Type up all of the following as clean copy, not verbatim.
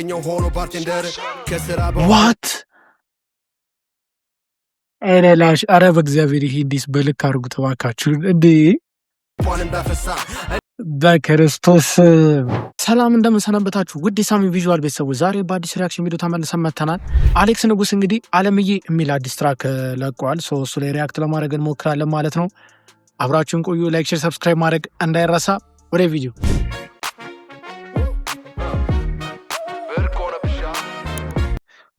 ስናገኘው ሆኖ ባርቴንደር ከስራ ዋት አረላሽ አረ በእግዚአብሔር ይሄ እንዲስ በልክ አድርጉት እባካችሁ እንዴ በክርስቶስ ሰላም እንደምንሰነበታችሁ ውድ የሳሚ ቪዥዋል ቤተሰቦች፣ ዛሬ በአዲስ ሪያክሽን ቪዲዮ ተመልሰን መጥተናል። አሌክስ ንጉስ እንግዲህ አለምዬ የሚል አዲስ ትራክ ለቋል። እሱ ላይ ሪያክት ለማድረግ እንሞክራለን ማለት ነው። አብራችሁን ቆዩ። ላይክ፣ ሼር፣ ሰብስክራይብ ማድረግ እንዳይረሳ። ወደ ቪዲዮ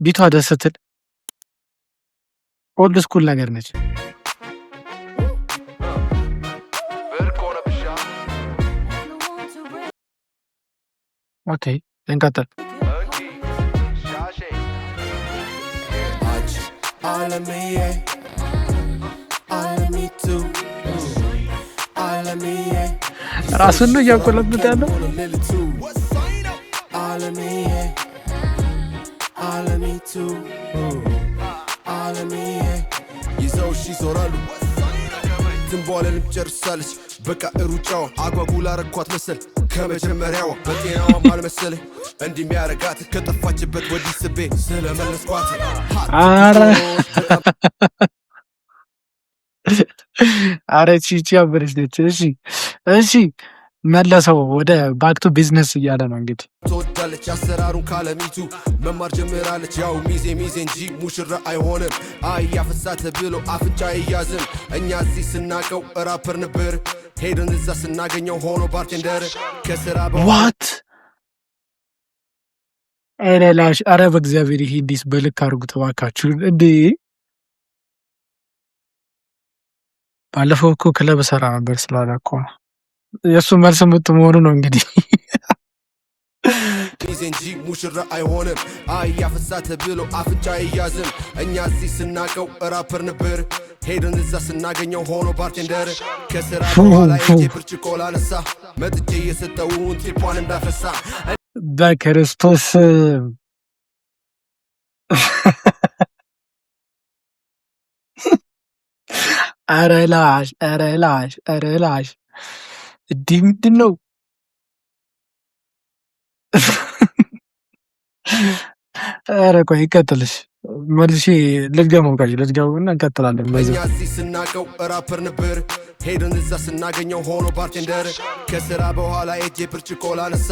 ቢቷ ደስ ስትል ኦልድ ስኩል ነገር ነች። ኦኬ እንቀጥል። ራሱን ነው እያቆለብት ያለው። ይዘው ይዞራሉ ትንቧለንም ጨርሳለች። በቃ ሩጫዋ አጓጉላ ረኳት መሰል ከመጀመሪያዋ በጤናዋ ባልመሰለ እንዲህ ሚያረጋት ከጠፋችበት ወዲህ ስቤ ስለመለስኳት። አረ ቺቺ አበረች ነች። እሺ መለሰው ወደ ባክቱ ቢዝነስ እያለ ነው እንግዲህ። ትወዳለች አሰራሩን ካለሚቱ መማር ጀምራለች። ያው ሚዜ እንጂ ሙሽራ አይሆንም። አያፈሳተ ብሎ አፍንጫ ይያዝም። እኛ እዚህ ስናቀው ራፐር ነበር፣ ሄደን እዛ ስናገኘው ሆኖ ባርቴንደር ከስራ ዋት አረላሽ አረ በእግዚአብሔር ይሄ እንዲስ በልክ አድርጉት እባካችሁ እንዴ። ባለፈው እኮ ክለብ ሰራ ነበር ስላለ እኮ ነው የእሱ መልስ የምትመሆኑ ነው እንግዲህ። ሚዜ እንጂ ሙሽራ አይሆንም። አያፈሳተ ብሎ አፍንጫ ይያዝም። እኛ እዚህ ስናቀው ራፐር ነበር፣ ሄደን እዛ ስናገኘው ሆኖ ባርቴንደር ከስራ በኋላ እጄ ብርጭቆ ላነሳ መጥቼ የሰጠውን ቲፓን እንዳፈሳ በክርስቶስ አረላሽ እንዲህ ምንድን ነው? ኧረ ቆይ ይቀጥልሽ መልሼ ልድገመው እና እንቀጥላለን። እኛ እዚህ ስናቀው ራፐር ነበር፣ ሄደን እዛ ስናገኘው ሆኖ ባርቴንደር ከስራ በኋላ እጄ ብርጭቆ ላነሳ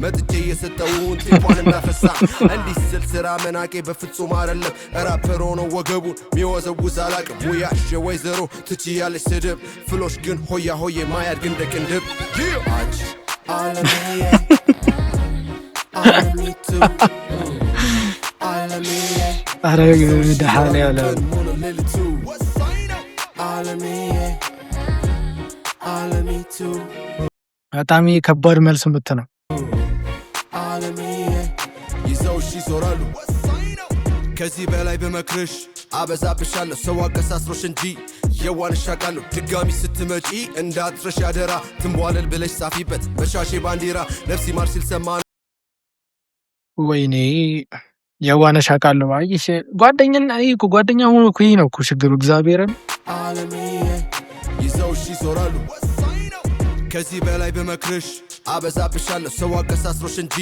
መጥቼ የሰጠውን ቲፓን እንዳፈሳ። እንዲህ ስል ስራ መናቄ በፍጹም አይደለም። ራፐር ሆኖ ወገቡን ሚወዘውዝ አላቅም። ሙያሽ ወይዘሮ ትችያለች ስድብ፣ ፍሎሽ ግን ሆያ ሆዬ ማያድግ እንደ ቅንድብ። አረ ደሃን ያለ በጣም ከባድ መልስ ምት ነው። ይዘው ይዞራሉ ከዚህ በላይ በመክርሽ አበዛብሻለሁ። ሰው አቀሳስሮሽ እንጂ የዋንሽ አቃለሁ። ድጋሚ ስትመጪ እንዳትረሽ ያደራ። ትንቧለል ብለሽ ጻፊበት በሻሼ ባንዲራ ነፍሲ ማር ሲል ሰማ። ወይኔ የዋነሽ አቃለሁ። አይሽ ጓደኛ ሆኖ እኮ ይሄ ነው እኮ ችግሩ። እግዚአብሔርን ይዘው ይዞራሉ ከዚህ በላይ በመክርሽ አበዛብሻለሁ። ሰው አቀሳስሮሽ እንጂ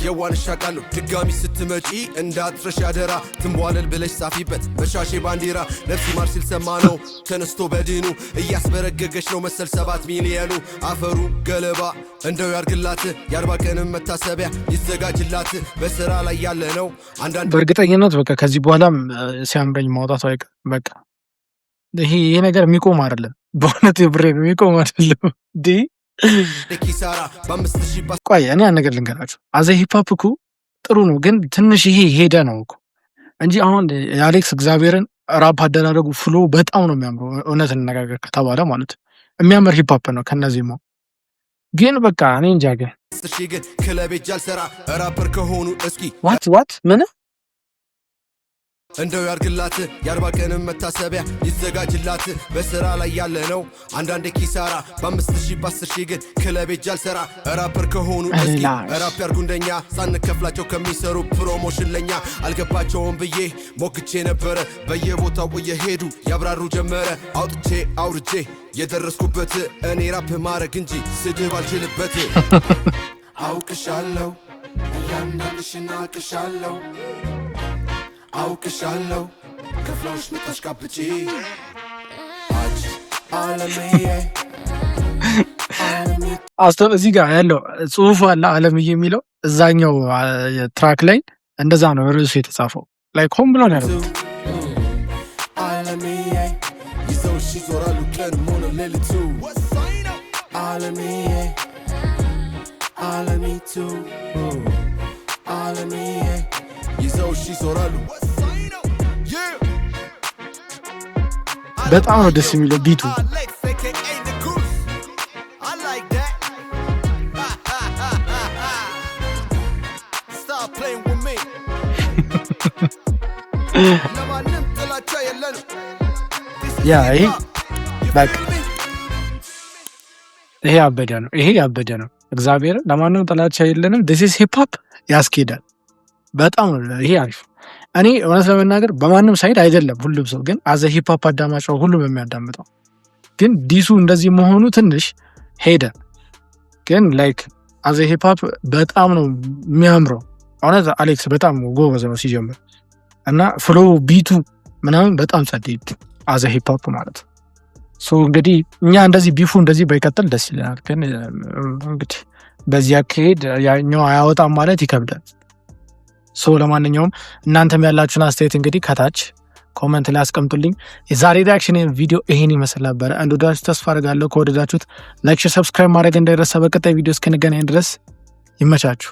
የዋንሽ አቃለሁ። ድጋሚ ስትመጪ እንዳትረሽ ያደራ። ትንቧለል ብለሽ ጻፊበት በሻሼ ባንዲራ ነፍሲ ማር ሲል ሰማ ነው ተነስቶ በድኑ እያስበረገገች ነው መሰል 7 ሚሊዮኑ። አፈሩ ገለባ እንደው ያርግላት፣ የ40 ቀንም መታሰቢያ ይዘጋጅላት። በስራ ላይ ያለ ነው አንዳንድ በእርግጠኝነት በቃ ከዚህ በኋላም ሲያምረኝ ማውጣቱ አይቀር። በቃ ይሄ ነገር የሚቆም አይደለም። በእውነት የብሬ ነው የሚቆም አይደለም። ቆይ እኔ ያን ነገር ልንገራችሁ። አዘ ሂፕሆፕ እኮ ጥሩ ነው፣ ግን ትንሽ ይሄ ሄደ ነው እኮ እንጂ አሁን የአሌክስ እግዚአብሔርን ራፕ አደራረጉ ፍሎ በጣም ነው የሚያምረው። እውነት እንነጋገር ከተባለ ማለት የሚያምር ሂፕሆፕ ነው። ከነዚህ ሞ ግን በቃ እኔ እንጃ። ግን ክለብ ጃልሰራ ራፐር ከሆኑ እስኪ ዋት ምን እንደው ያርግላት፣ የ40 ቀንም መታሰቢያ ይዘጋጅላት። በስራ ላይ ያለ ነው አንዳንዴ ኪሳራ። በ5000 በ10000 ግን ክለብ ጃልሰራ ራፐር ከሆኑ እስኪ ራፕ ያርጉ እንደኛ። ሳንከፍላቸው ከሚሰሩ ፕሮሞሽን ለኛ አልገባቸውም ብዬ ሞግቼ ነበረ። በየቦታው እየሄዱ ያብራሩ ጀመረ። አውጥቼ አውርጄ የደረስኩበት እኔ ራፕ ማረግ እንጂ ስድብ አልችልበት። አውቅሻለሁ አንዳንድሽና አቅሻለሁ አውቅሻለሁ ከፍሎሽ ምታሽቃብጪ አለምዬ አስተው እዚህ ጋር ያለው ጽሁፍ አለ አለምዬ የሚለው እዛኛው ትራክ ላይ እንደዛ ነው ርዕሱ የተጻፈው። ላይክ ሆም ብሎ ነው ያለው። አለምዬ ይዘውሽ ይዞራሉ ቀን ሆነ ሌሊቱ አለምዬ አለሚቱ አለምዬ ይዘውሽ ይዞራሉ። በጣም ነው ደስ የሚለው ቢቱ። ያ ይሄ በቃ ይሄ ያበደ ነው። ይሄ ያበደ ነው። እግዚአብሔር ለማንም ጥላቻ የለንም። this is hip hop ያስኬዳል። በጣም ነው ይሄ አሪፍ። እኔ እውነት ለመናገር በማንም ሳይድ አይደለም ሁሉም ሰው ግን አዘ ሂፕ ሆፕ አዳማጭ ነው ሁሉም የሚያዳምጠው። ግን ዲሱ እንደዚህ መሆኑ ትንሽ ሄደ። ግን ላይክ አዘ ሂፕ ሆፕ በጣም ነው የሚያምረው። እውነት አሌክስ በጣም ጎበዝ ነው ሲጀምር እና ፍሎ ቢቱ ምናምን በጣም ጸደይ አዘ ሂፕ ሆፕ ማለት ሶ እንግዲህ እኛ እንደዚህ ቢፉ እንደዚህ ባይቀጥል ደስ ይለናል። ግን እንግዲህ በዚህ አካሄድ ያኛው አያወጣም ማለት ይከብዳል። ሶ ለማንኛውም እናንተም ያላችሁን አስተያየት እንግዲህ ከታች ኮሜንት ላይ አስቀምጡልኝ። የዛሬ ሪአክሽን ቪዲዮ ይሄን ይመስል ነበር። እንደወደዳችሁ ተስፋ አደርጋለሁ። ከወደዳችሁት ላይክ፣ ሰብስክራይብ ማድረግ እንዳይረሳ። በቀጣይ ቪዲዮ እስክንገናኝ ድረስ ይመቻችሁ።